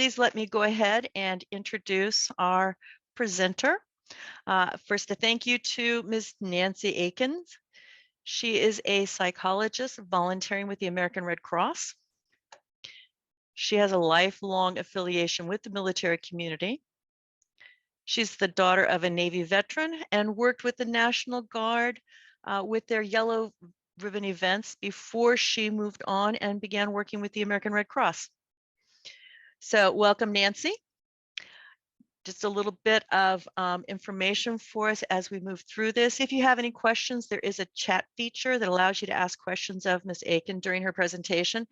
please let me go ahead and introduce our presenter. First, a thank you to Ms. Nancy Akins. She is a psychologist volunteering with the American Red Cross. She has a lifelong affiliation with the military community. She's the daughter of a Navy veteran and worked with the National Guard with their yellow ribbon events before she moved on and began working with the American Red Cross. So welcome, Nancy. Just a little bit of information for us as we move through this. If you have any questions, there is a chat feature that allows you to ask questions of Ms. Aiken during her presentation.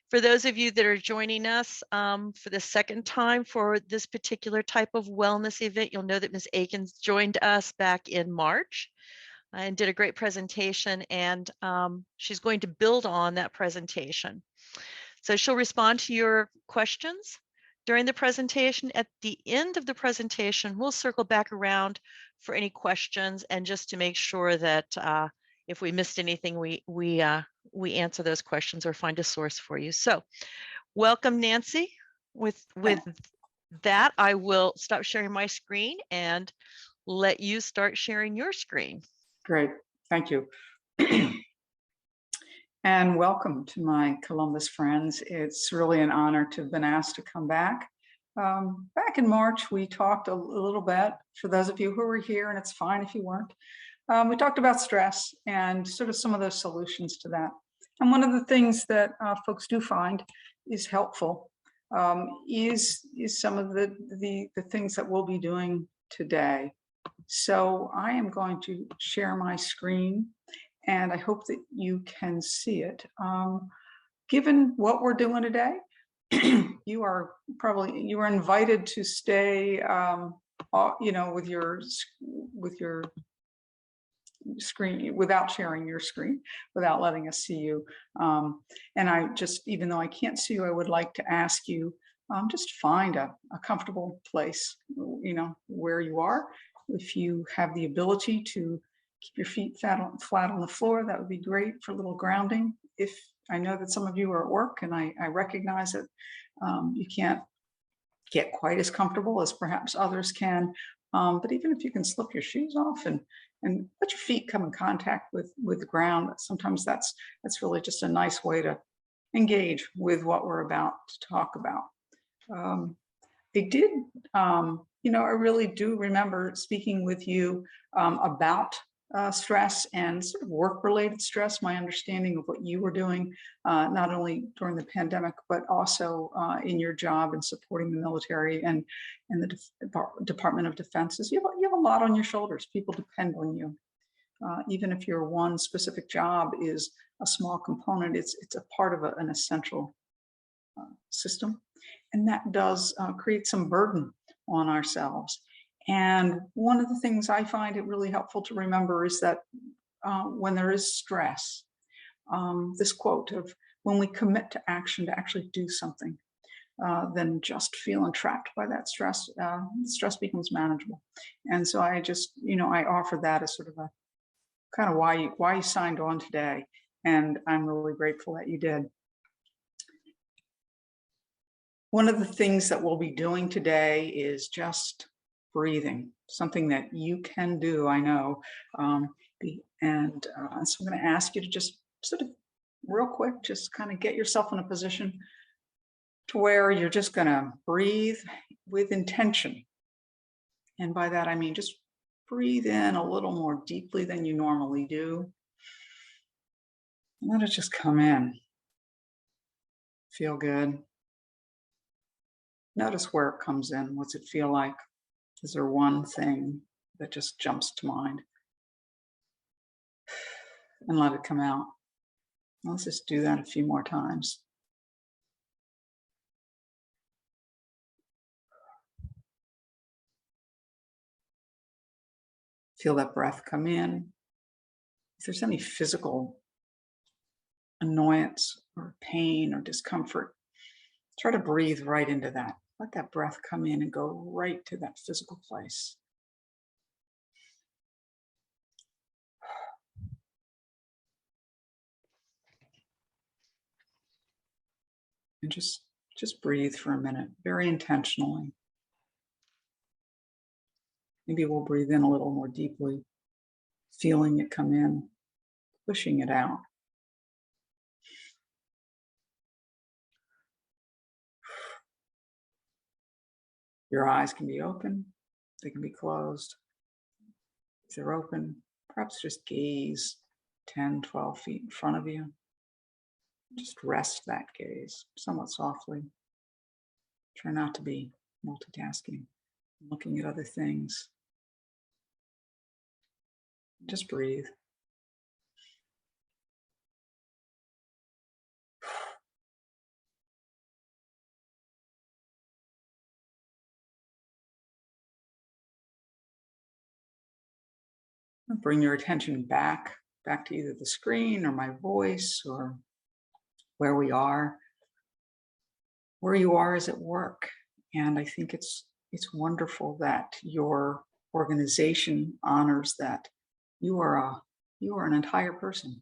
For those of you that are joining us for the second time for this particular type of wellness event, you'll know that Ms. Aikens joined us back in March and did a great presentation, and she's going to build on that presentation. So she'll respond to your questions during the presentation. At the end of the presentation, we'll circle back around for any questions and just to make sure that if we missed anything, we answer those questions or find a source for you. So welcome, Nancy. With that, I will stop sharing my screen and let you start sharing your screen. Great, thank you. And welcome to my Columbus friends. It's really an honor to have been asked to come back. Back in March, we talked a little bit, for those of you who were here, and it's fine if you weren't, we talked about stress and sort of some of those solutions to that. And one of the things that folks do find is helpful is some of the things that we'll be doing today. So I am going to share my screen, and I hope that you can see it. Given what we're doing today, you are invited to stay, with your screen without sharing your screen, without letting us see you. And I just, even though I can't see you, I would like to ask you, just find a comfortable place, where you are. If you have the ability to keep your feet flat on the floor, that would be great for a little grounding. If I know that some of you are at work, and I recognize that you can't get quite as comfortable as perhaps others can, but even if you can slip your shoes off and let your feet come in contact with the ground, sometimes that's really just a nice way to engage with what we're about to talk about. I really do remember speaking with you about stress and sort of work-related stress, my understanding of what you were doing, not only during the pandemic, but also in your job and supporting the military and the Department of Defense. You have a lot on your shoulders. People depend on you. Even if your one specific job is a small component, it's a part of an essential system. And that does create some burden on ourselves. And one of the things I find it really helpful to remember is that when there is stress, this quote of, when we commit to action to actually do something, then just feeling trapped by that stress, stress becomes manageable. And so I just, I offer that as sort of a kind of why you signed on today. And I'm really grateful that you did. One of the things that we'll be doing today is just breathing, something that you can do, I know. So I'm going to ask you to just sort of real quick, just kind of get yourself in a position to where you're just going to breathe with intention. And by that, I mean, just breathe in a little more deeply than you normally do. Let it just come in. Feel good. Notice where it comes in. What's it feel like? Is there one thing that just jumps to mind? And let it come out. Let's just do that a few more times. Feel that breath come in. If there's any physical annoyance or pain or discomfort, try to breathe right into that. Let that breath come in and go right to that physical place. And just Just breathe for a minute, very intentionally. Maybe we'll breathe in a little more deeply, feeling it come in, pushing it out. Your eyes can be open, they can be closed. If they're open, perhaps just gaze 10, 12 feet in front of you. Just rest that gaze somewhat softly. Try not to be multitasking, looking at other things. Just breathe. Bring your attention back to either the screen or my voice or where we are. Where you are is at work. And I think it's wonderful that your organization honors that you are an entire person.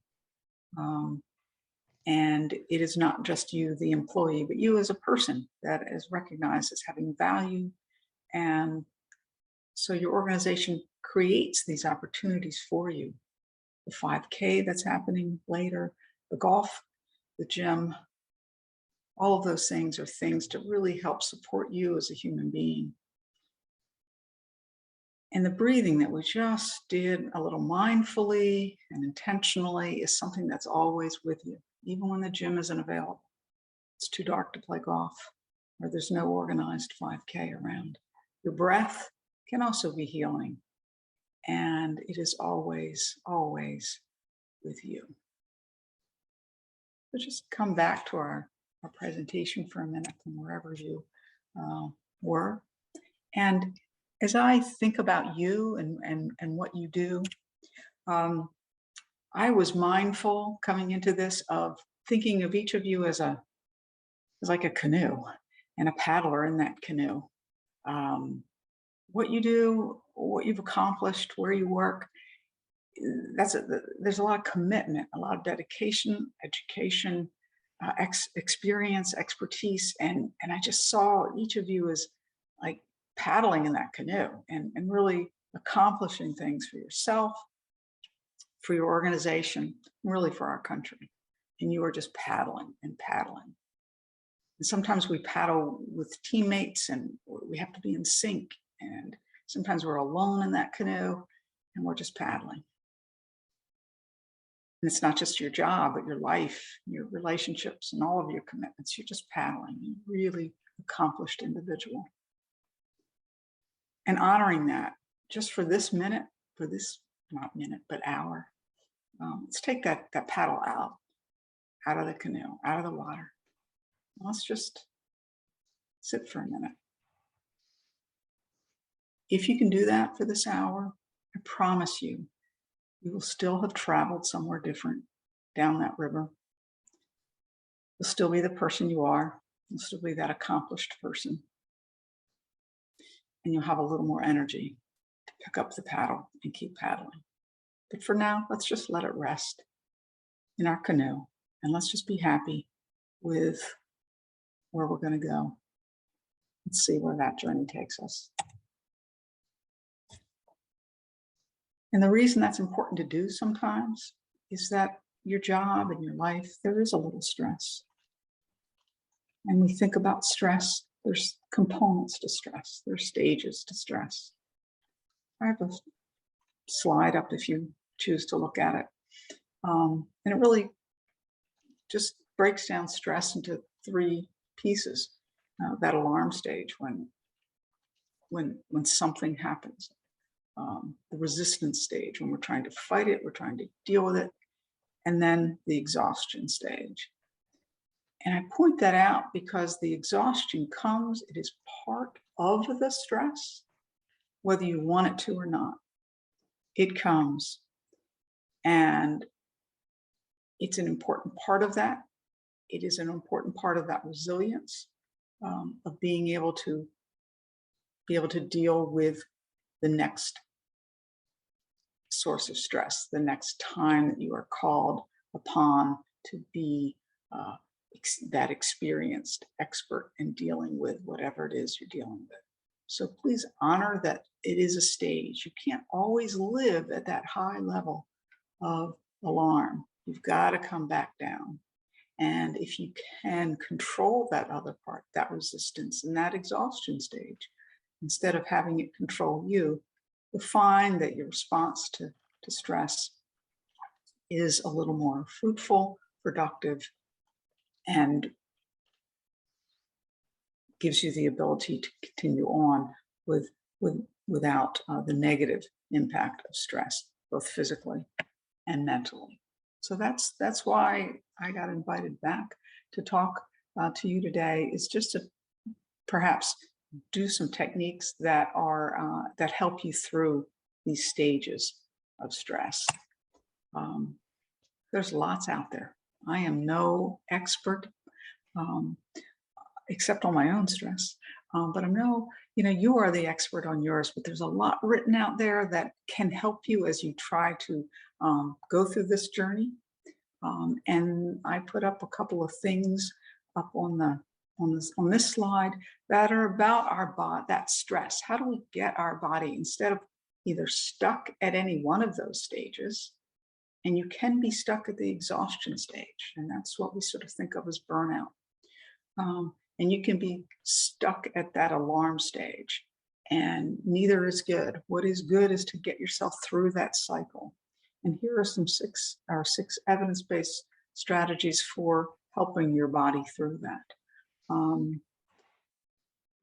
And it is not just you, the employee, but you as a person that is recognized as having value. And so your organization creates these opportunities for you. The 5K that's happening later, the golf, the gym, all of those things are things to really help support you as a human being. And the breathing that we just did a little mindfully and intentionally is something that's always with you, even when the gym isn't available. It's too dark to play golf, or there's no organized 5K around. Your breath can also be healing, and it is always, always with you. So just come back to our presentation for a minute from wherever you were. And as I think about you and what you do, I was mindful coming into this of thinking of each of you as like a canoe and a paddler in that canoe. What you do, what you've accomplished, where you work, there's a lot of commitment, a lot of dedication, education, experience, expertise, and I just saw each of you as like paddling in that canoe and really accomplishing things for yourself, for your organization, and really for our country. And you are just paddling and paddling. And sometimes we paddle with teammates and we have to be in sync. And sometimes we're alone in that canoe and we're just paddling. And it's not just your job, but your life, your relationships, and all of your commitments. You're just paddling. You're really accomplished individual. And honoring that just for this minute, for this, not minute, but hour. Let's take that paddle out of the canoe, out of the water. Let's just sit for a minute. If you can do that for this hour, I promise you, you will still have traveled somewhere different down that river. You'll still be the person you are. You'll still be that accomplished person. And you'll have a little more energy to pick up the paddle and keep paddling. But for now, let's just let it rest in our canoe. And let's just be happy with where we're going to go. Let's see where that journey takes us. And the reason that's important to do sometimes is that your job and your life, there is a little stress. And we think about stress, there's components to stress, there's stages to stress. I have a slide up if you choose to look at it. And it really just breaks down stress into 3 pieces. That alarm stage when something happens. The resistance stage, when we're trying to fight it, we're trying to deal with it, and then the exhaustion stage. And I point that out because the exhaustion comes, it is part of the stress, whether you want it to or not. It comes, and it's an important part of that. It is an important part of that resilience, of being able to deal with the next source of stress, the next time that you are called upon to be that experienced expert in dealing with whatever it is you're dealing with. So please honor that it is a stage. You can't always live at that high level of alarm. You've got to come back down. And if you can control that other part, that resistance and that exhaustion stage, instead of having it control you, you'll find that your response to stress is a little more fruitful, productive, and gives you the ability to continue on without the negative impact of stress, both physically and mentally. So that's why I got invited back to talk to you today, is just to perhaps do some techniques that are that help you through these stages of stress. There's lots out there. I am no expert, except on my own stress. But I know, you are the expert on yours, but there's a lot written out there that can help you as you try to go through this journey. And I put up a couple of things up on this slide that are about our body, that stress. How do we get our body, instead of either stuck at any one of those stages, and you can be stuck at the exhaustion stage, and that's what we sort of think of as burnout. And you can be stuck at that alarm stage, and neither is good. What is good is to get yourself through that cycle. And here are six evidence-based strategies for helping your body through that. The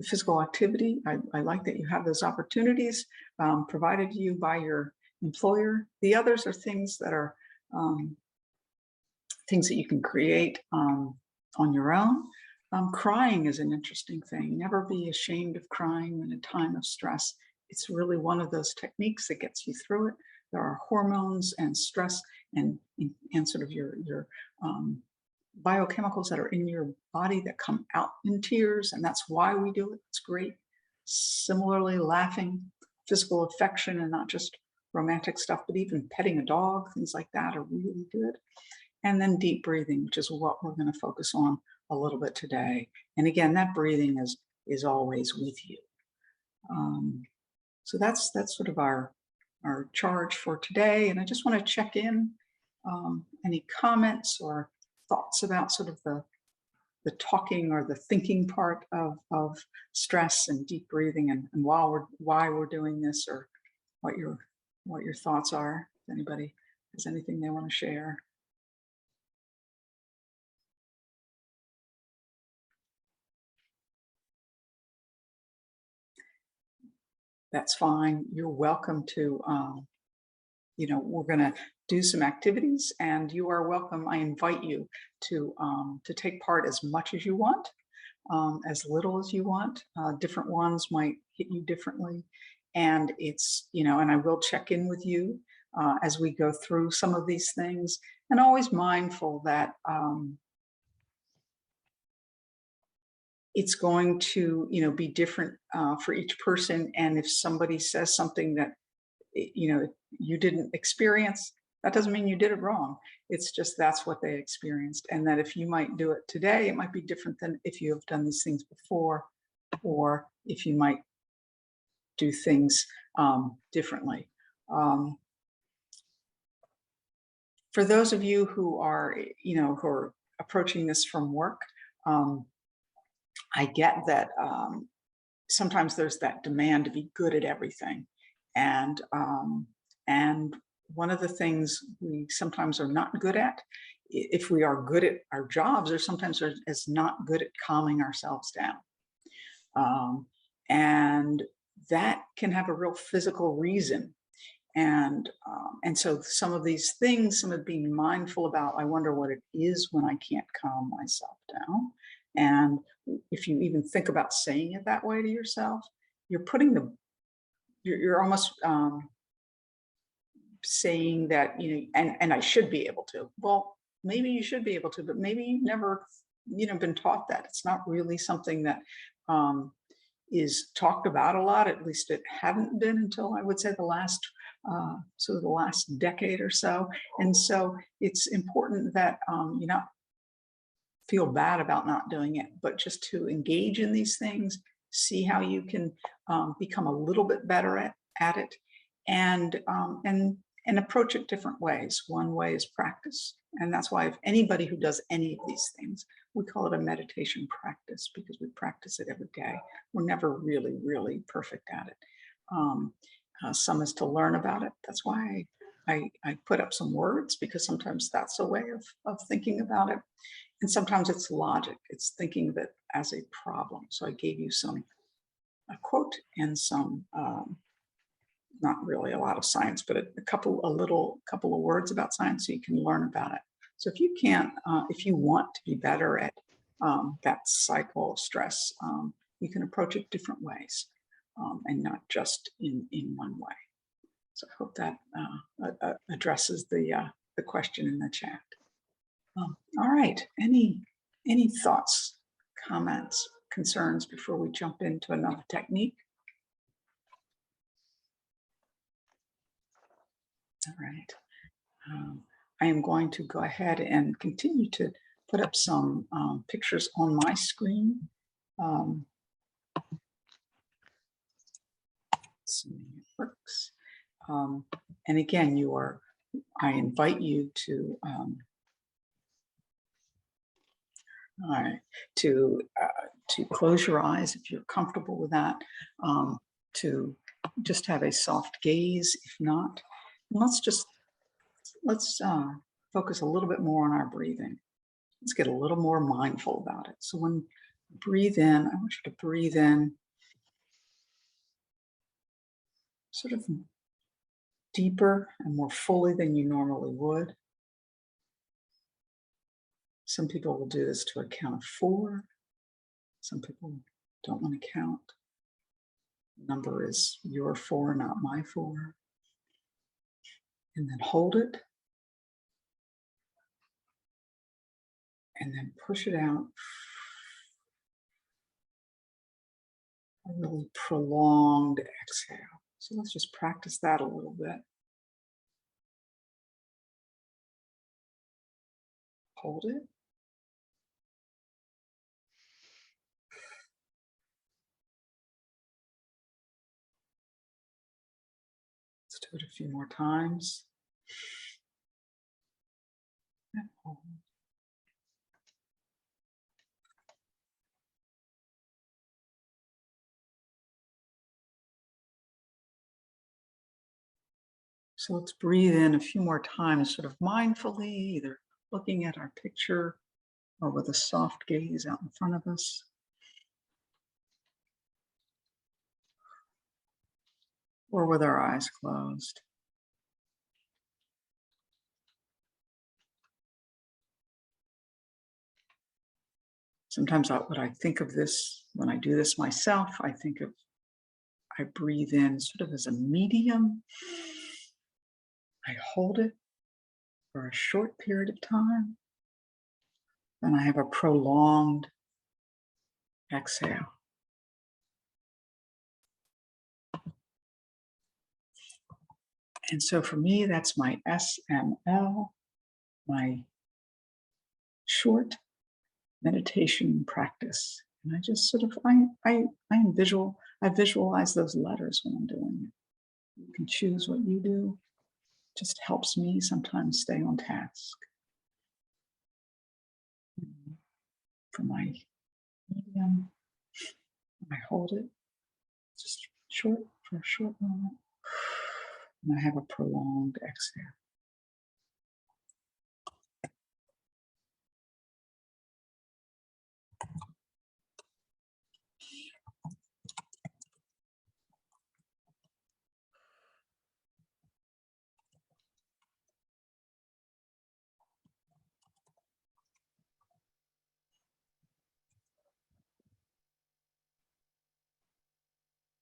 physical activity, I like that you have those opportunities provided to you by your employer. The others are things that are things that you can create on your own. Crying is an interesting thing. Never be ashamed of crying in a time of stress. It's really one of those techniques that gets you through it. There are hormones and stress and sort of your biochemicals that are in your body that come out in tears, and that's why we do it. It's great. Similarly, laughing, physical affection, and not just romantic stuff, but even petting a dog, things like that are really good. And then deep breathing, which is what we're going to focus on a little bit today. And again, that breathing is always with you. So that's sort of our charge for today. And I just want to check in any comments or thoughts about sort of the talking or the thinking part of stress and deep breathing, and why we're doing this, or what your thoughts are. If anybody has anything they want to share. That's fine. You're welcome to, we're going to do some activities, and you are welcome. I invite you to take part as much as you want, as little as you want. Different ones might hit you differently. And it's, and I will check in with you as we go through some of these things, and always mindful that it's going to, be different for each person. And if somebody says something that, you didn't experience, that doesn't mean you did it wrong. It's just that's what they experienced. And that if you might do it today, it might be different than if you have done these things before, or if you might do things differently. For those of you who are, who are approaching this from work, I get that sometimes there's that demand to be good at everything. And one of the things we sometimes are not good at, if we are good at our jobs, or sometimes is not good at calming ourselves down. And that can have a real physical reason. And so some of these things, some of being mindful about, I wonder what it is when I can't calm myself down. And if you even think about saying it that way to yourself, you're putting you're almost saying that, and I should be able to. Well, maybe you should be able to, but maybe you've never, been taught that. It's not really something that is talked about a lot. At least it hadn't been until, I would say, the last decade or so. And so it's important that you're not feel bad about not doing it, but just to engage in these things, see how you can become a little bit better at it, and approach it different ways. One way is practice, and that's why if anybody who does any of these things, we call it a meditation practice, because we practice it every day. We're never really, really perfect at it. Some is to learn about it. That's why I put up some words, because sometimes that's a way of thinking about it. And sometimes it's logic. It's thinking of it as a problem. So I gave you a quote and some, not really a lot of science, but a little couple of words about science so you can learn about it. So if you can't, if you want to be better at that cycle of stress, you can approach it different ways, and not just in one way. So I hope that addresses the question in the chat. All right. Any thoughts, comments, concerns before we jump into another technique? All right. I am going to go ahead and continue to put up some pictures on my screen. Assuming it works. And again, I invite you to to close your eyes if you're comfortable with that, to just have a soft gaze. If not, let's focus a little bit more on our breathing. Let's get a little more mindful about it. So when you breathe in, I want you to breathe in sort of deeper and more fully than you normally would. Some people will do this to a count of 4. Some people don't want to count. The number is your 4, not my 4. And then hold it. And then push it out. A really prolonged exhale. So let's just practice that a little bit. Hold it. Let's do it a few more times. And hold. So let's breathe in a few more times, sort of mindfully, either looking at our picture or with a soft gaze out in front of us. Or with our eyes closed. Sometimes what I think of this, when I do this myself, I breathe in sort of as a medium. I hold it for a short period of time. Then I have a prolonged exhale. And so for me, that's my SML, my short meditation practice. And I just sort of, I visualize those letters when I'm doing it. You can choose what you do. It just helps me sometimes stay on task. For my medium, I hold it just for a short moment. And I have a prolonged exhale.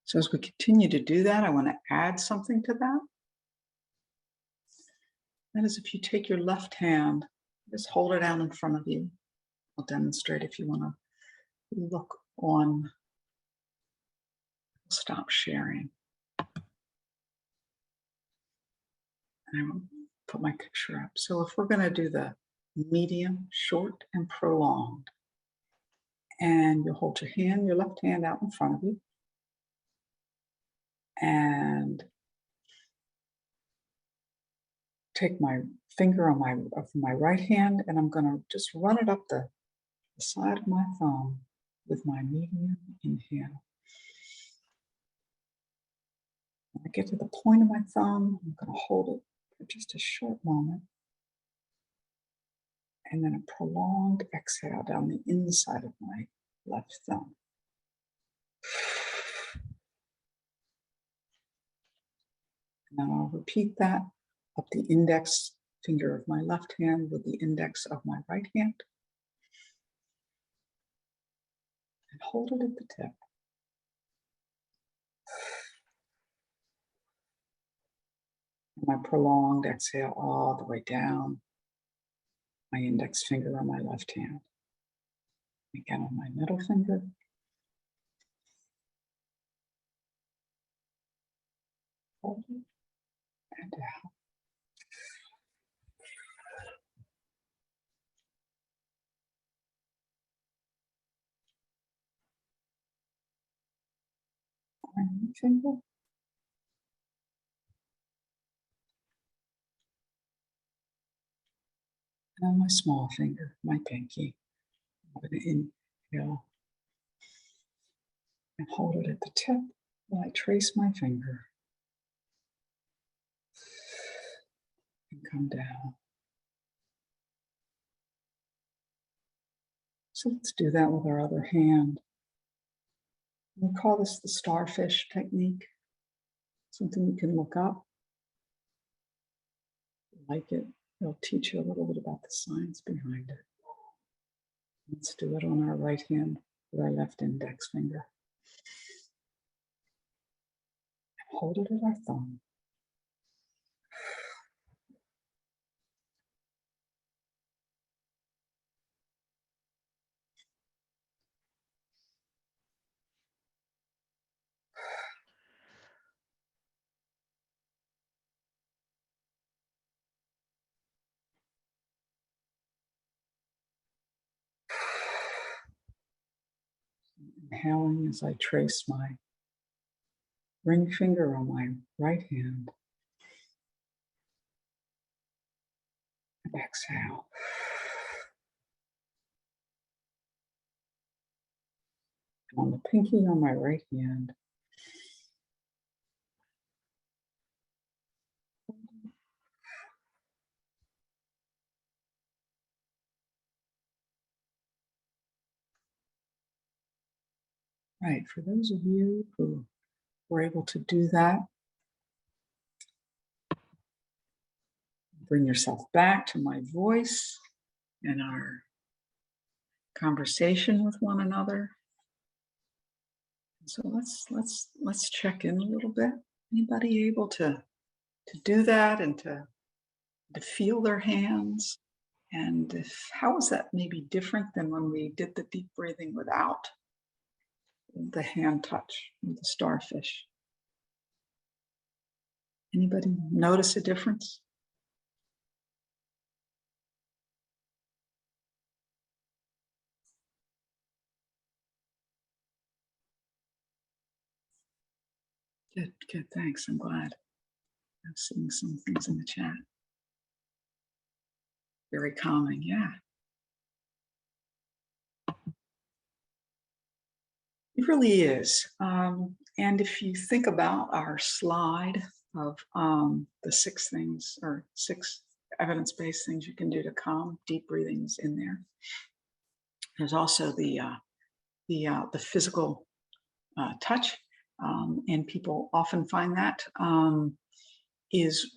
So as we continue to do that, I want to add something to that. That is, if you take your left hand, just hold it out in front of you. I'll demonstrate if you want to look on. Stop sharing. And I will put my picture up. So if we're going to do the medium, short, and prolonged. And you'll hold your left hand out in front of you. And take my finger on my right hand, and I'm going to just run it up the side of my thumb with my medium inhale. When I get to the point of my thumb, I'm going to hold it for just a short moment. And then a prolonged exhale down the inside of my left thumb. And then I'll repeat that up the index finger of my left hand with the index of my right hand. And hold it at the tip. And my prolonged exhale all the way down my index finger on my left hand. Again on my middle finger. Hold it and out. My finger. And on my small finger, my pinky. I'm going to inhale and hold it at the tip while I trace my finger and come down. So let's do that with our other hand. We call this the starfish technique. Something you can look up. Like it, it'll teach you a little bit about the science behind it. Let's do it on our right hand with our left index finger. Hold it at our thumb. Inhaling as I trace my ring finger on my right hand. And exhale. And on the pinky on my right hand. Right, for those of you who were able to do that, bring yourself back to my voice and our conversation with one another. So let's check in a little bit. Anybody able to do that and to feel their hands? And how is that maybe different than when we did the deep breathing without the hand touch with the starfish? Anybody notice a difference? Good, thanks. I'm glad. I'm seeing some things in the chat. Very calming, yeah. It really is. And if you think about our slide of the 6 things or 6 evidence-based things you can do to calm, deep breathing's in there. There's also the physical touch, and people often find that is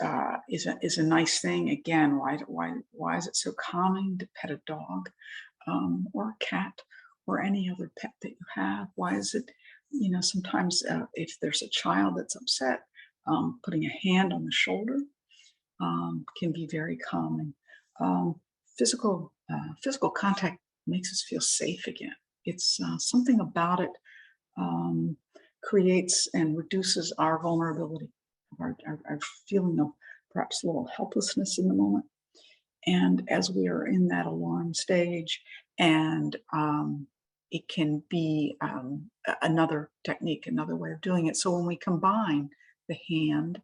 a nice thing. Again, why is it so calming to pet a dog or a cat or any other pet that you have? Why is it, sometimes if there's a child that's upset, putting a hand on the shoulder can be very calming. Physical contact makes us feel safe again. It's something about it creates and reduces our vulnerability, our feeling of perhaps a little helplessness in the moment. And as we are in that alarm stage, and it can be another technique, another way of doing it. So when we combine the hand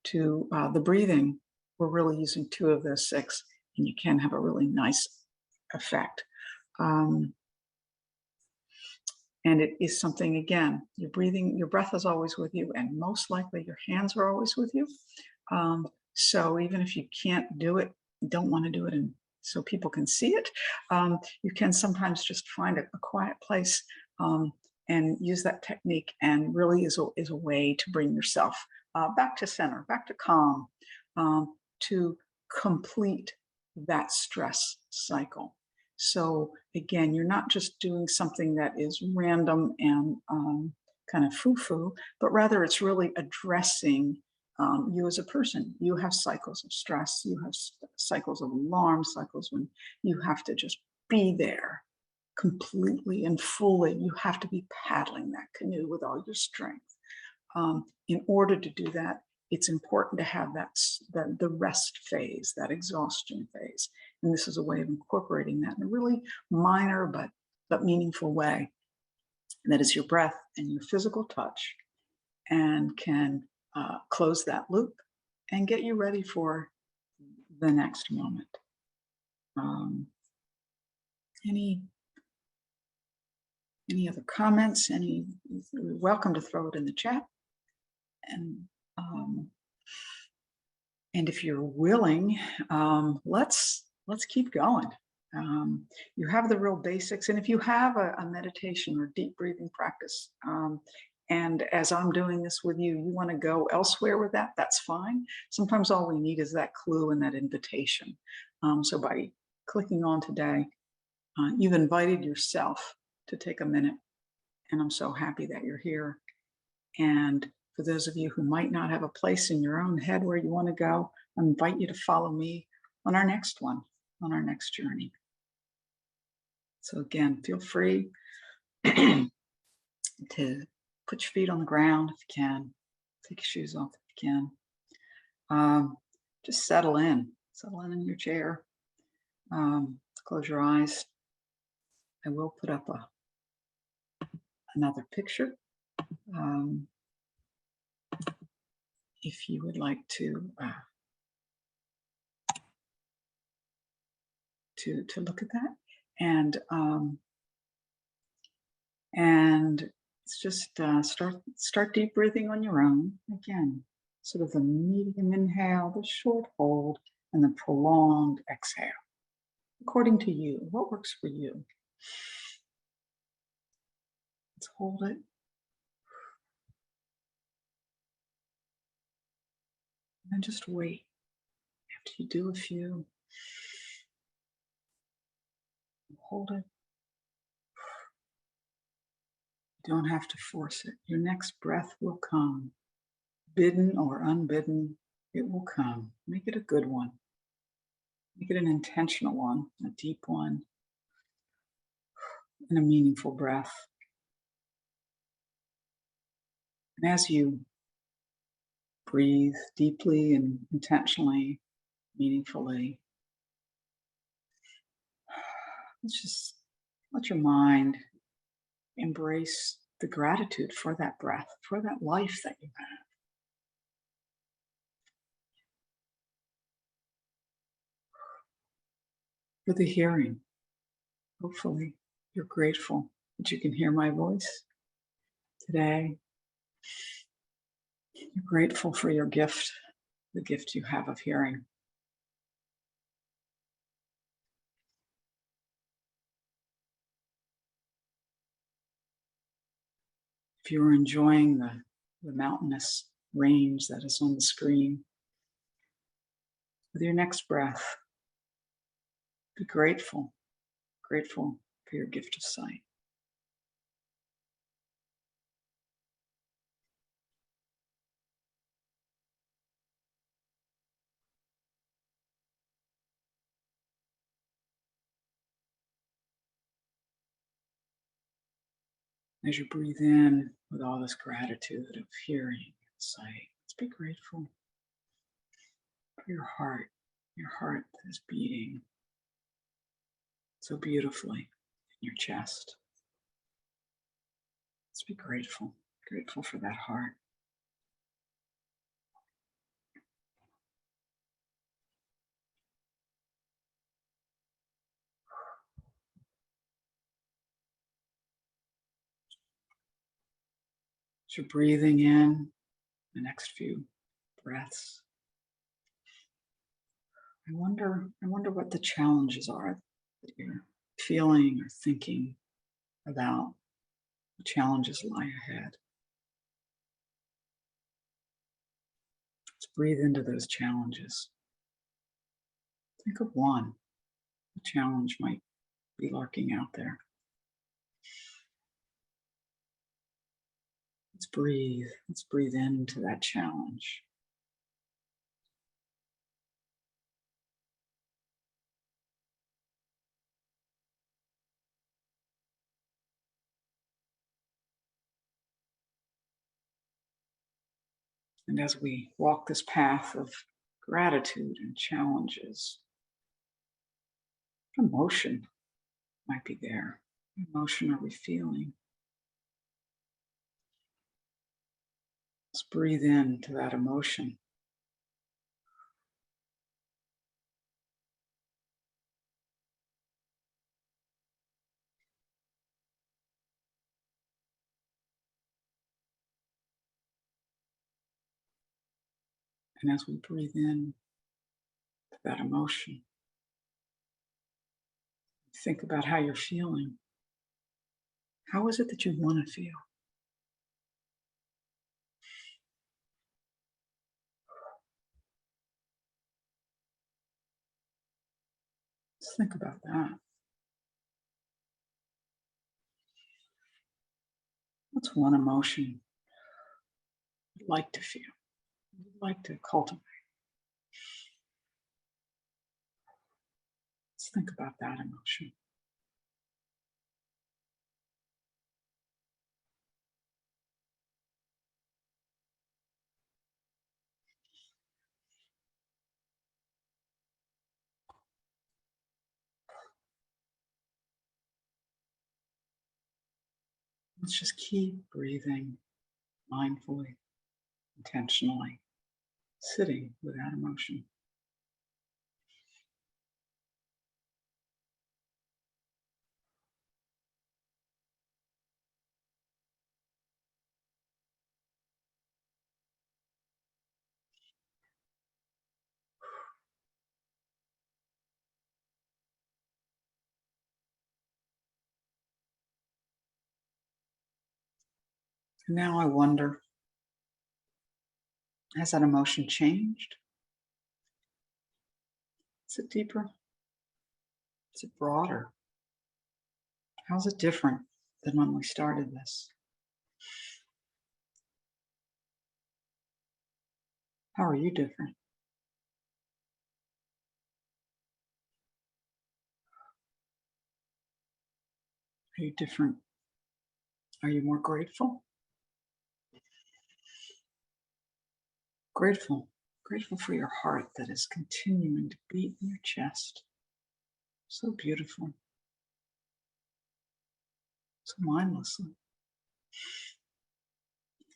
to the breathing, we're really using 2 of those 6, and you can have a really nice effect. And it is something, again, your breathing, your breath is always with you, and most likely your hands are always with you. So even if you can't do it, don't want to do it, and so people can see it, you can sometimes just find a quiet place and use that technique, and really is a way to bring yourself back to center, back to calm, to complete that stress cycle. So again, you're not just doing something that is random and kind of foo-foo, but rather it's really addressing you as a person. You have cycles of stress, you have cycles of alarm, cycles when you have to just be there completely and fully. You have to be paddling that canoe with all your strength. In order to do that, it's important to have the rest phase, that exhaustion phase. And this is a way of incorporating that in a really minor but meaningful way. And that is your breath and your physical touch, and can close that loop and get you ready for the next moment. Any other comments? You're welcome to throw it in the chat. And if you're willing, let's keep going. You have the real basics, and if you have a meditation or deep breathing practice, and as I'm doing this with you, you want to go elsewhere with that, that's fine. Sometimes all we need is that clue and that invitation. So by clicking on today, you've invited yourself to take a minute, and I'm so happy that you're here. And for those of you who might not have a place in your own head where you want to go, I invite you to follow me on our next one, on our next journey. So again, feel free to put your feet on the ground if you can, take your shoes off if you can. Just settle in in your chair. Close your eyes. I will put up another picture. If you would like to look at that, and it's just start deep breathing on your own. Again, sort of the medium inhale, the short hold, and the prolonged exhale. According to you, what works for you? Let's hold it. And just wait. After you do a few, hold it. You don't have to force it. Your next breath will come. Bidden or unbidden, it will come. Make it a good one. Make it an intentional one, a deep one, and a meaningful breath. And as you breathe deeply and intentionally, meaningfully, let's just let your mind embrace the gratitude for that breath, for that life that you have. For the hearing. Hopefully, you're grateful that you can hear my voice today. You're grateful for your gift, the gift you have of hearing. If you're enjoying the mountainous range that is on the screen, with your next breath, be grateful for your gift of sight. As you breathe in with all this gratitude of hearing and sight, let's be grateful for your heart, your heart that is beating so beautifully in your chest. Let's be grateful, grateful for that heart. As you're breathing in the next few breaths, I wonder what the challenges are that you're feeling or thinking about. The challenges lie ahead. Let's breathe into those challenges. Think of one. The challenge might be lurking out there. Let's breathe. Let's breathe into that challenge. And as we walk this path of gratitude and challenges, emotion might be there. What emotion are we feeling? Let's breathe into that emotion. And as we breathe in to that emotion, think about how you're feeling. How is it that you want to feel? Let's think about that. What's one emotion you'd like to feel, you'd like to cultivate? Let's think about that emotion. Let's just keep breathing mindfully, intentionally, sitting with that emotion. And now I wonder, has that emotion changed? Is it deeper? Is it broader? How's it different than when we started this? How are you different? Are you different? Are you more grateful? Grateful. Grateful for your heart that is continuing to beat in your chest. So beautiful. So mindlessly.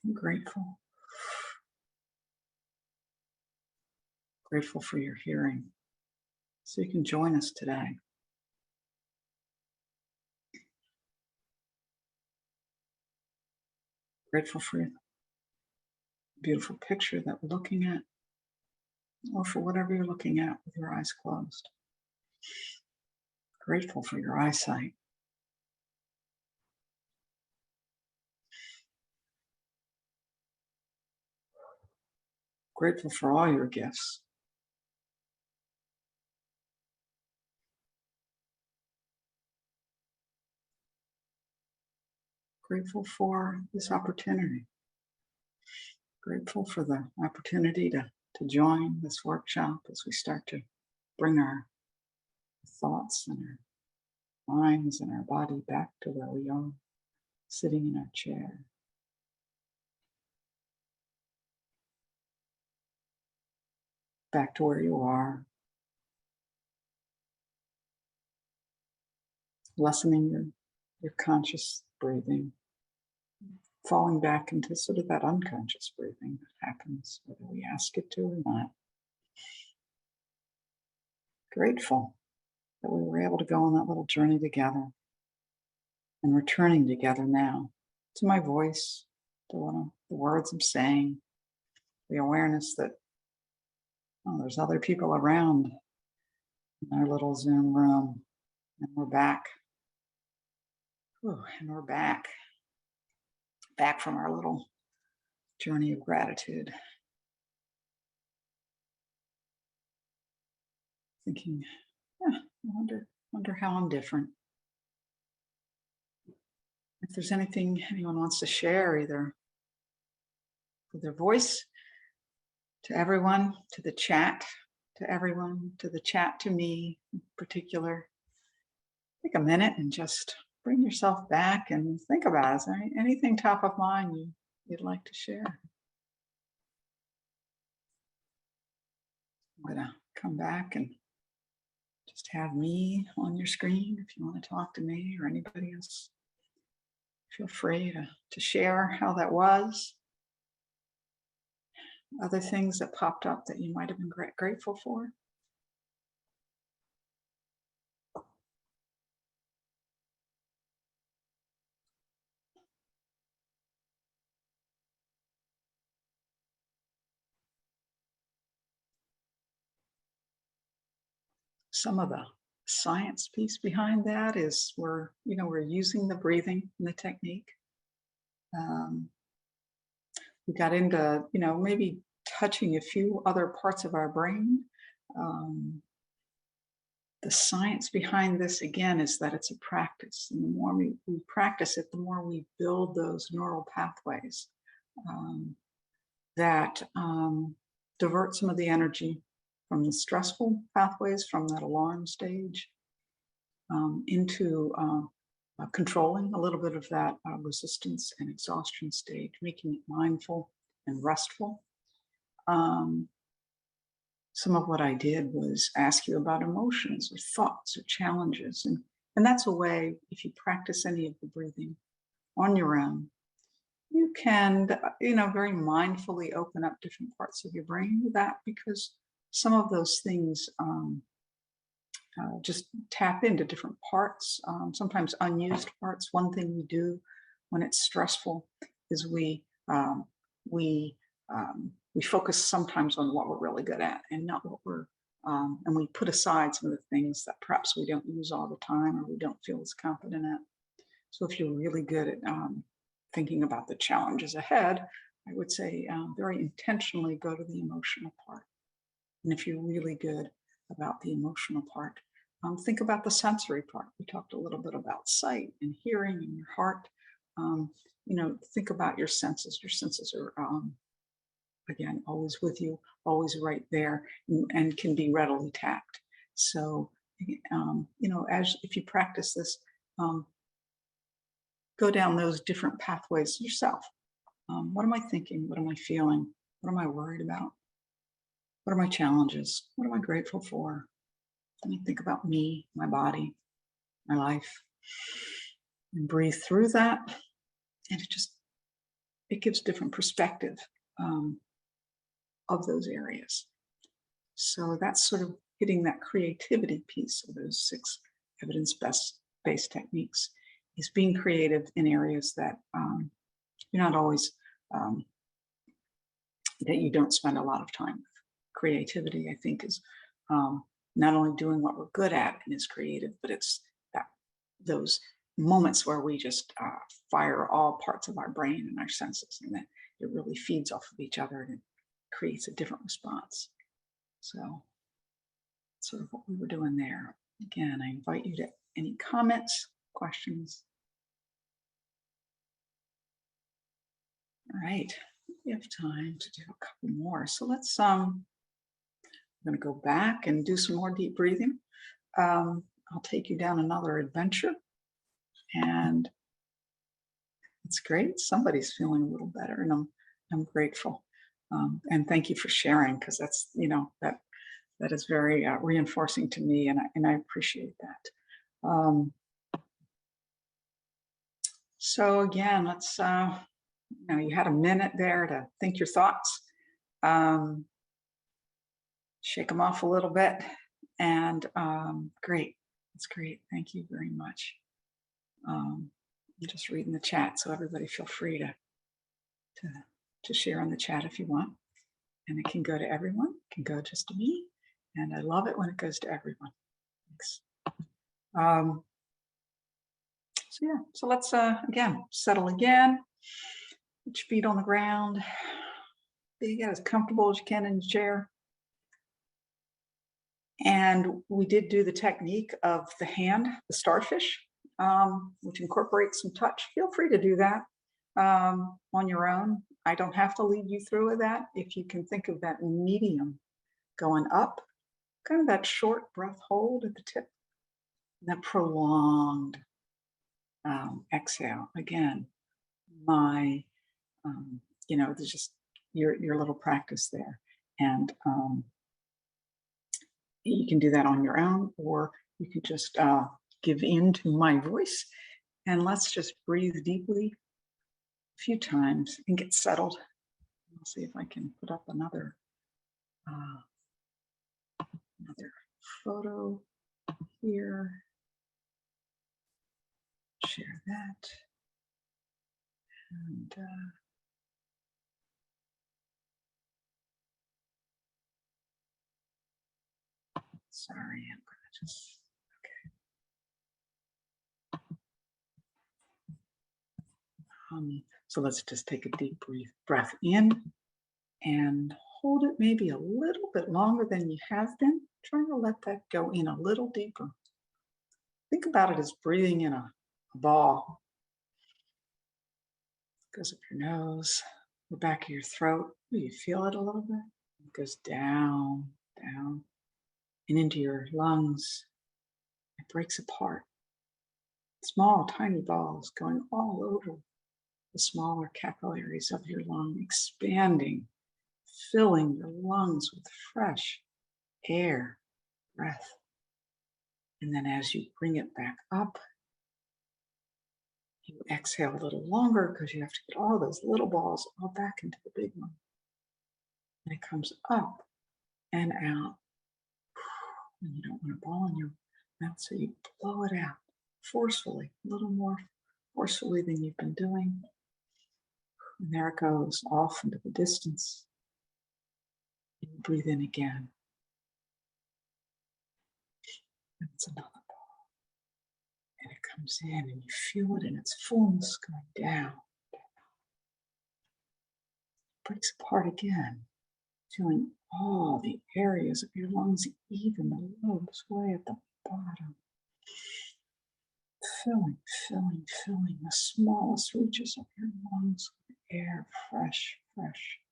I'm grateful. Grateful for your hearing. So you can join us today. Grateful for the beautiful picture that we're looking at, or for whatever you're looking at with your eyes closed. Grateful for your eyesight. Grateful for all your gifts. Grateful for this opportunity. Grateful for the opportunity to join this workshop as we start to bring our thoughts and our minds and our body back to where we are, sitting in our chair. Back to where you are, lessening your conscious breathing, falling back into sort of that unconscious breathing that happens whether we ask it to or not. Grateful that we were able to go on that little journey together and returning together now to my voice, to the words I'm saying, the awareness that there's other people around in our little Zoom room, and we're back. And we're back from our little journey of gratitude. Thinking, I wonder how I'm different. If there's anything anyone wants to share, either with their voice to everyone, to the chat, to everyone, to the chat, to me in particular, take a minute and just bring yourself back and think about it. Is there anything top of mind you'd like to share? I'm going to come back and just have me on your screen if you want to talk to me or anybody else. Feel free to share how that was. Other things that popped up that you might have been grateful for. Some of the science piece behind that is we're using the breathing and the technique. We got into, maybe touching a few other parts of our brain. The science behind this, again, is that it's a practice. And the more we practice it, the more we build those neural pathways that divert some of the energy from the stressful pathways, from that alarm stage, into controlling a little bit of that resistance and exhaustion stage, making it mindful and restful. Some of what I did was ask you about emotions or thoughts or challenges. And that's a way, if you practice any of the breathing on your own, you can, very mindfully open up different parts of your brain with that, because some of those things just tap into different parts, sometimes unused parts. One thing we do when it's stressful is we focus sometimes on what we're really good at and not what and we put aside some of the things that perhaps we don't use all the time or we don't feel as confident at. So if you're really good at thinking about the challenges ahead, I would say very intentionally go to the emotional part. And if you're really good about the emotional part, think about the sensory part. We talked a little bit about sight and hearing and your heart. Think about your senses. Your senses are, again, always with you, always right there, and can be readily tapped. So, if you practice this, go down those different pathways yourself. What am I thinking? What am I feeling? What am I worried about? What are my challenges? What am I grateful for? Let me think about me, my body, my life, and breathe through that. And it gives different perspective of those areas. So that's sort of hitting that creativity piece of those 6 evidence-based techniques, is being creative in areas that you're not always, that you don't spend a lot of time with. Creativity, I think, is not only doing what we're good at and is creative, but it's those moments where we just fire all parts of our brain and our senses, and that it really feeds off of each other and it creates a different response. So sort of what we were doing there. Again, I invite you to any comments, questions. All right, we have time to do a couple more. So let's, I'm going to go back and do some more deep breathing. I'll take you down another adventure, and it's great. Somebody's feeling a little better, and I'm grateful. And thank you for sharing, because that's, that is very reinforcing to me, and I appreciate that. So again, let's, you had a minute there to think your thoughts, um, shake them off a little bit, and great. That's great. Thank you very much. I'm just reading the chat, so everybody feel free to, to share on the chat if you want. And it can go to everyone, it can go just to me. And I love it when it goes to everyone. Thanks. So yeah, so let's again settle again. Put your feet on the ground. You get as comfortable as you can in the chair. And we did do the technique of the hand, the starfish, which incorporates some touch. Feel free to do that on your own. I don't have to lead you through that. If you can think of that medium going up, kind of that short breath hold at the tip, and that prolonged exhale. Again, there's just your little practice there. And you can do that on your own, or you can just give in to my voice. And let's just breathe deeply a few times and get settled. I'll see if I can put up another photo here. Share that. And sorry, I'm gonna just, okay. So let's just take a deep breath in and hold it maybe a little bit longer than you have been. Trying to let that go in a little deeper. Think about it as breathing in a ball. Goes up your nose, the back of your throat. You feel it a little bit. It goes down, down, and into your lungs. It breaks apart. Small, tiny balls going all over the smaller capillaries of your lung, expanding, filling your lungs with fresh air, breath. And then as you bring it back up, you exhale a little longer because you have to get all those little balls all back into the big one. And it comes up and out. And you don't want a ball in your mouth, so you blow it out forcefully, a little more forcefully than you've been doing. And there it goes off into the distance. And you breathe in again. And it's another ball. And it comes in and you feel it in its fullness going down. Breaks apart again, filling all the areas of your lungs, even the lobes way at the bottom. Filling the smallest reaches of your lungs with air, fresh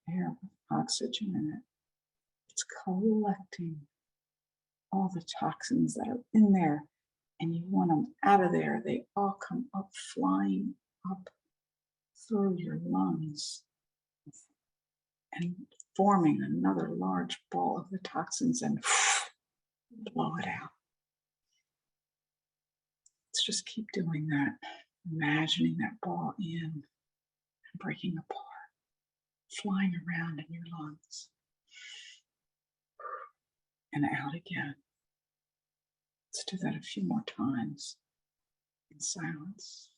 air with oxygen in it. It's collecting all the toxins that are in there, and you want them out of there. They all come up, flying up through your lungs and forming another large ball of the toxins and blow it out. Let's just keep doing that, imagining that ball in and breaking apart, flying around in your lungs and out again. Let's do that a few more times in silence.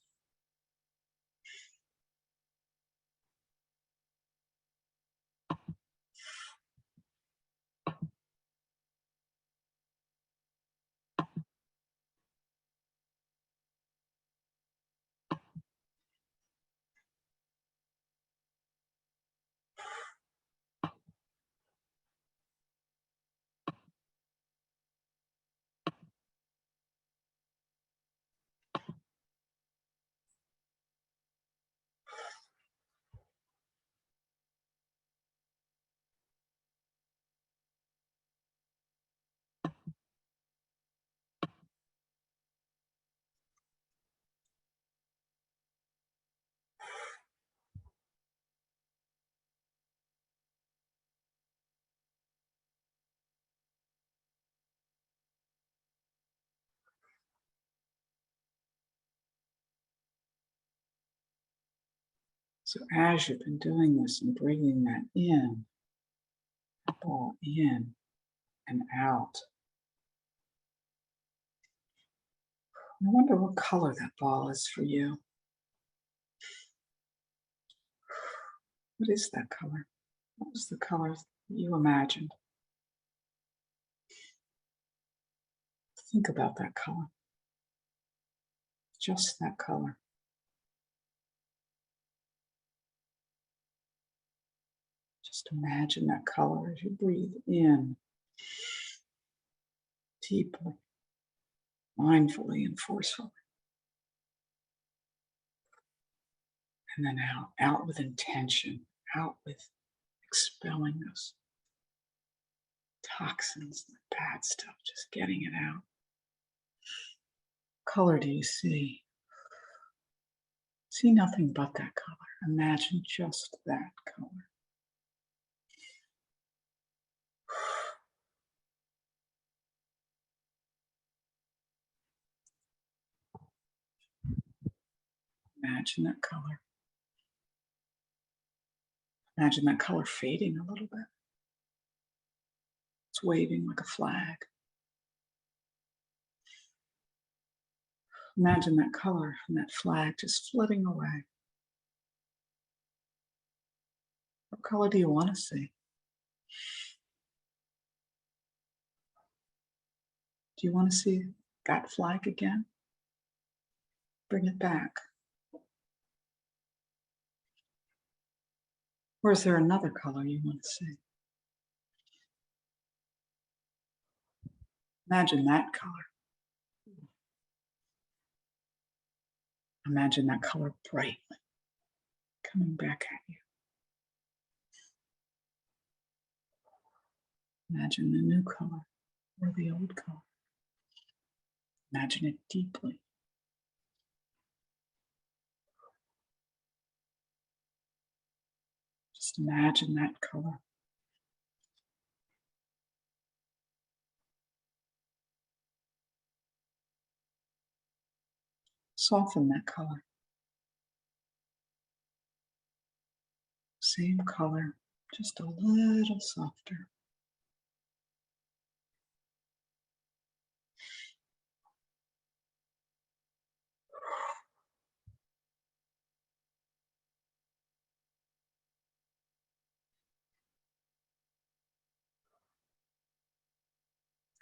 So as you've been doing this and bringing that in, ball in and out, I wonder what color that ball is for you. What is that color? What was the color you imagined? Think about that color. Just that color. Just imagine that color as you breathe in deeply, mindfully, and forcefully. And then out with intention, out with expelling those toxins, the bad stuff, just getting it out. Color do you see? See nothing but that color. Imagine just that color. Imagine that color. Imagine that color fading a little bit. It's waving like a flag. Imagine that color and that flag just flitting away. What color do you want to see? Do you want to see that flag again? Bring it back. Or is there another color you want to see? Imagine that color. Imagine that color brightly coming back at you. Imagine the new color or the old color. Imagine it deeply. Just imagine that color. Soften that color. Same color, just a little softer.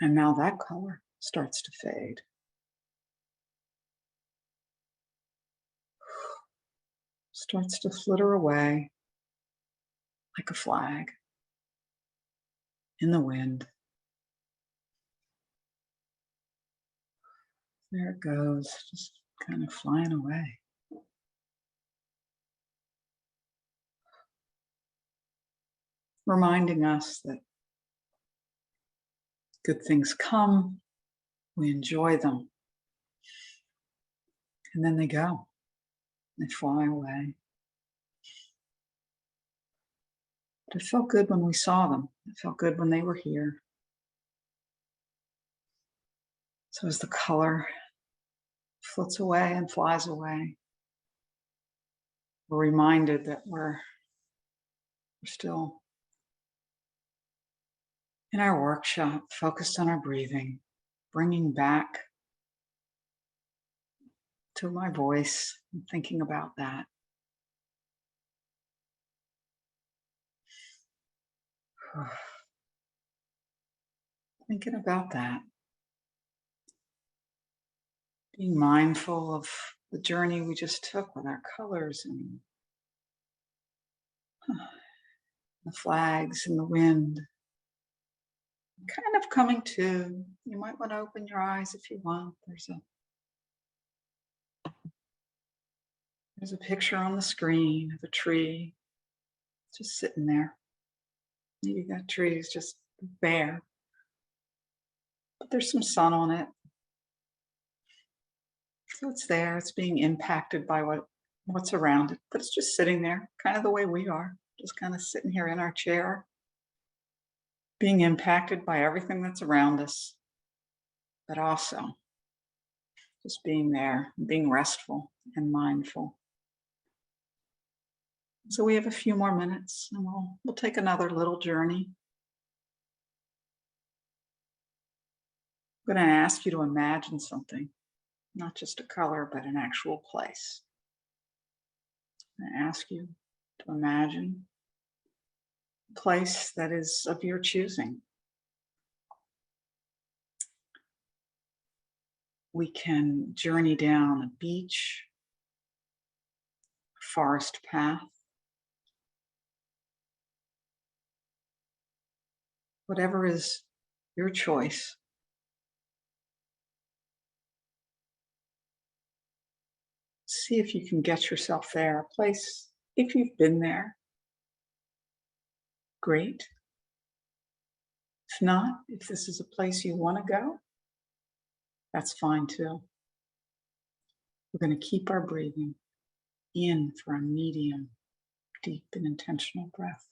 And now that color starts to fade. Starts to flitter away like a flag in the wind. There it goes, just kind of flying away. Reminding us that good things come, we enjoy them, and then they go, they fly away. But it felt good when we saw them. It felt good when they were here. So as the color flits away and flies away, we're reminded that we're still in our workshop, focused on our breathing, bringing back to my voice and thinking about that. Thinking about that. Being mindful of the journey we just took with our colors and the flags and the wind. Kind of coming to. You might want to open your eyes if you want. There's a picture on the screen of a tree just sitting there. Maybe that tree is just bare, but there's some sun on it. So it's there, it's being impacted by what's around it, but it's just sitting there, kind of the way we are, just kind of sitting here in our chair, being impacted by everything that's around us, but also just being there, being restful and mindful. So we have a few more minutes and we'll take another little journey. I'm going to ask you to imagine something, not just a color, but an actual place. I'm going to ask you to imagine a place that is of your choosing. We can journey down a beach, a forest path, whatever is your choice. See if you can get yourself there, a place, if you've been there, great. If not, if this is a place you want to go, that's fine too. We're going to keep our breathing in for a medium, deep and intentional breath.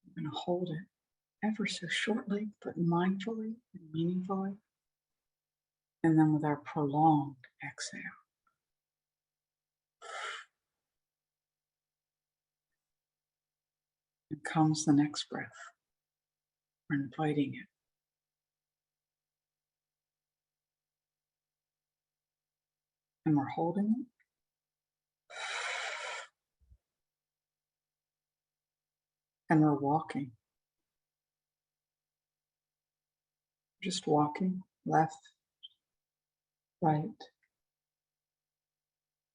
We're going to hold it ever so shortly, but mindfully and meaningfully. And then with our prolonged exhale, and comes the next breath. We're inviting it. And we're holding it. And we're walking. Just walking left, right,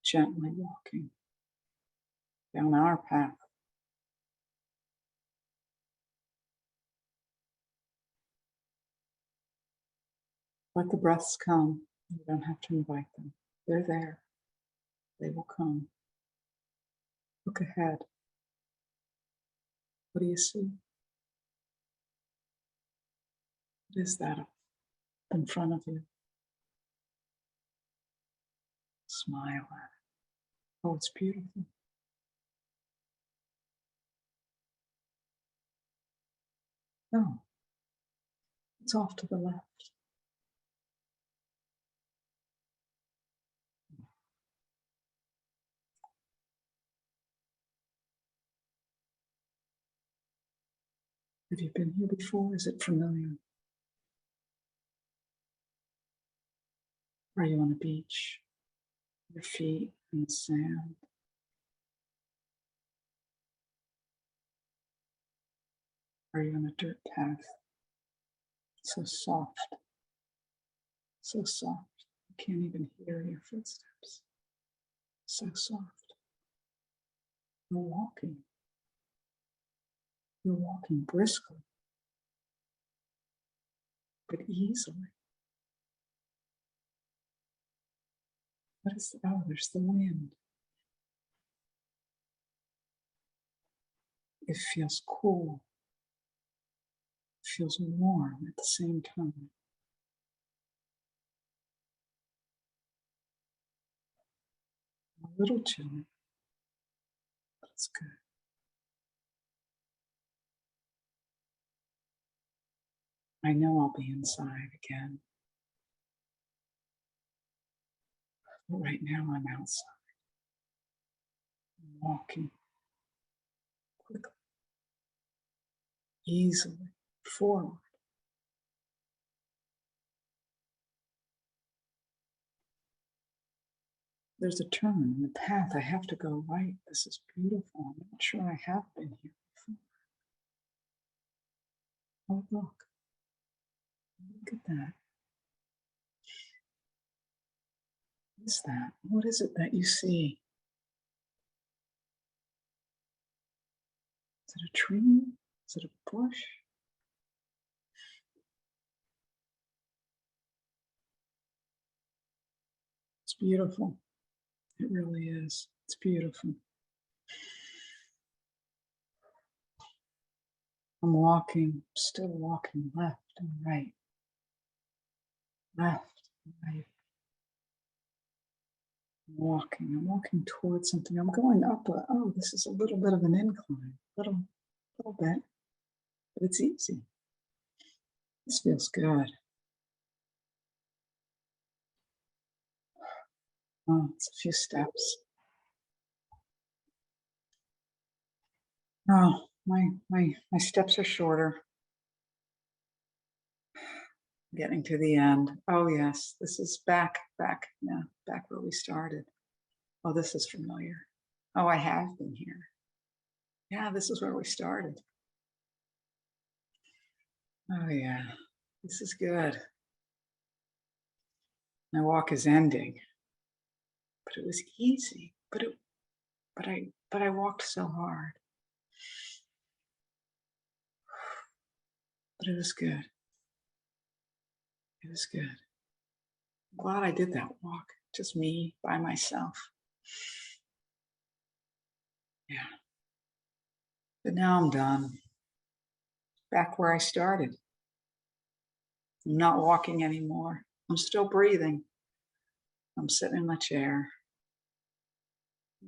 gently walking down our path. Let the breaths come. You don't have to invite them. They're there. They will come. Look ahead. What do you see? What is that in front of you? Smile at it. Oh, it's beautiful. No, it's off to the left. Have you been here before? Is it familiar? Are you on a beach? Your feet in the sand? Are you on a dirt path? So soft. So soft. You can't even hear your footsteps. So soft. You're walking. You're walking briskly, but easily. What is the, oh, there's the wind. It feels cool. It feels warm at the same time. A little chilly, but it's good. I know I'll be inside again. But right now I'm outside. I'm walking quickly, easily, forward. There's a turn in the path. I have to go right. This is beautiful. I'm not sure I have been here before. Oh, look. Look at that. What is that? What is it that you see? Is it a tree? Is it a bush? It's beautiful. It really is. It's beautiful. I'm walking, still walking left and right. Left and right. I'm walking towards something. I'm going up oh, this is a little bit of an incline. Little bit. But it's easy. This feels good. Oh, it's a few steps. Oh, my steps are shorter. Getting to the end. Oh yes, this is back, yeah, back where we started. Oh, this is familiar. Oh, I have been here. Yeah, this is where we started. Oh yeah, this is good. My walk is ending, but it was easy. But I walked so hard. But it was good. It was good. I'm glad I did that walk. Just me by myself. Yeah. But now I'm done. Back where I started. I'm not walking anymore. I'm still breathing. I'm sitting in my chair.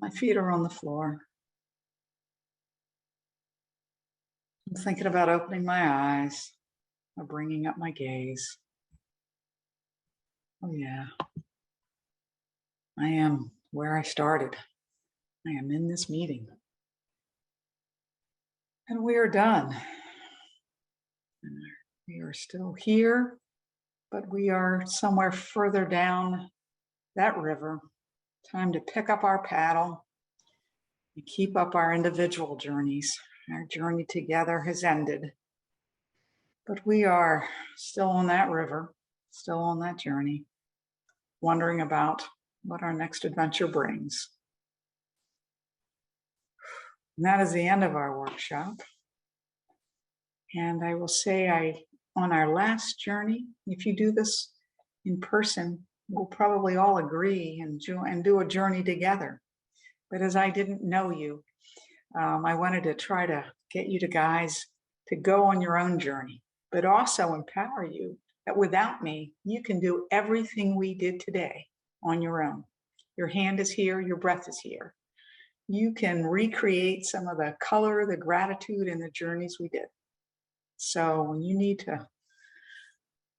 My feet are on the floor. I'm thinking about opening my eyes or bringing up my gaze. Oh, yeah. I am where I started. I am in this meeting. And we are done. And we are still here, but we are somewhere further down that river. Time to pick up our paddle and keep up our individual journeys. Our journey together has ended, but we are still on that river, still on that journey, wondering about what our next adventure brings. And that is the end of our workshop. And I will say, on our last journey, if you do this in person, we'll probably all agree and do a journey together. But as I didn't know you, I wanted to try to get you guys to go on your own journey, but also empower you that without me, you can do everything we did today on your own. Your hand is here, your breath is here. You can recreate some of the color, the gratitude, and the journeys we did. So when you need to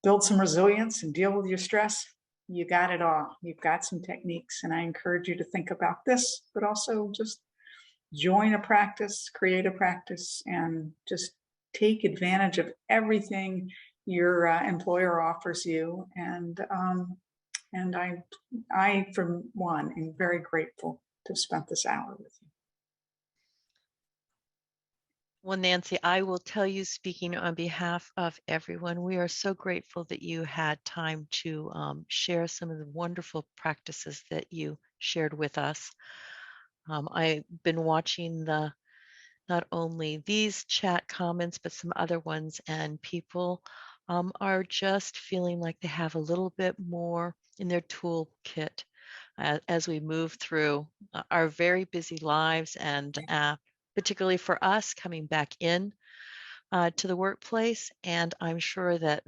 build some resilience and deal with your stress, you got it all. You've got some techniques, and I encourage you to think about this, but also just join a practice, create a practice, and just take advantage of everything your employer offers you. And I, for one, am very grateful to have spent this hour with you. Well, Nancy, I will tell you, speaking on behalf of everyone, we are so grateful that you had time to share some of the wonderful practices that you shared with us. I've been watching not only these chat comments, but some other ones, and people are just feeling like they have a little bit more in their toolkit as we move through our very busy lives, and particularly for us coming back in to the workplace. And I'm sure that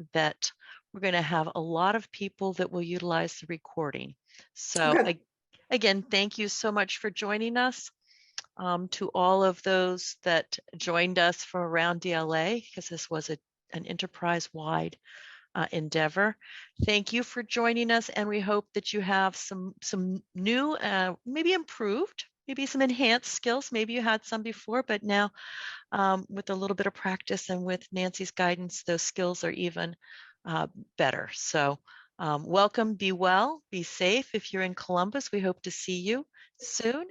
we're going to have a lot of people that will utilize the recording. So Good. again, thank you so much for joining us. To all of those that joined us from around DLA, because this was an enterprise-wide endeavor. Thank you for joining us, and we hope that you have some new, maybe improved, maybe some enhanced skills. Maybe you had some before, but now with a little bit of practice and with Nancy's guidance, those skills are even better. So welcome, be well, be safe. If you're in Columbus, we hope to see you soon.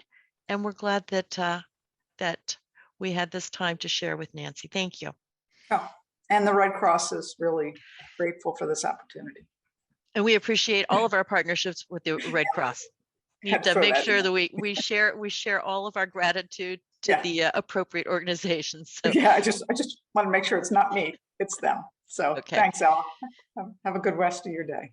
And we're glad that that we had this time to share with Nancy. Thank you. Oh, and the Red Cross is really grateful for this opportunity. And we appreciate all of our partnerships with the Red Cross. Need to make sure that we share all of our gratitude to the appropriate organizations. So yeah, I just want to make sure it's not me, it's them. So okay. Thanks, Ella. Have a good rest of your day.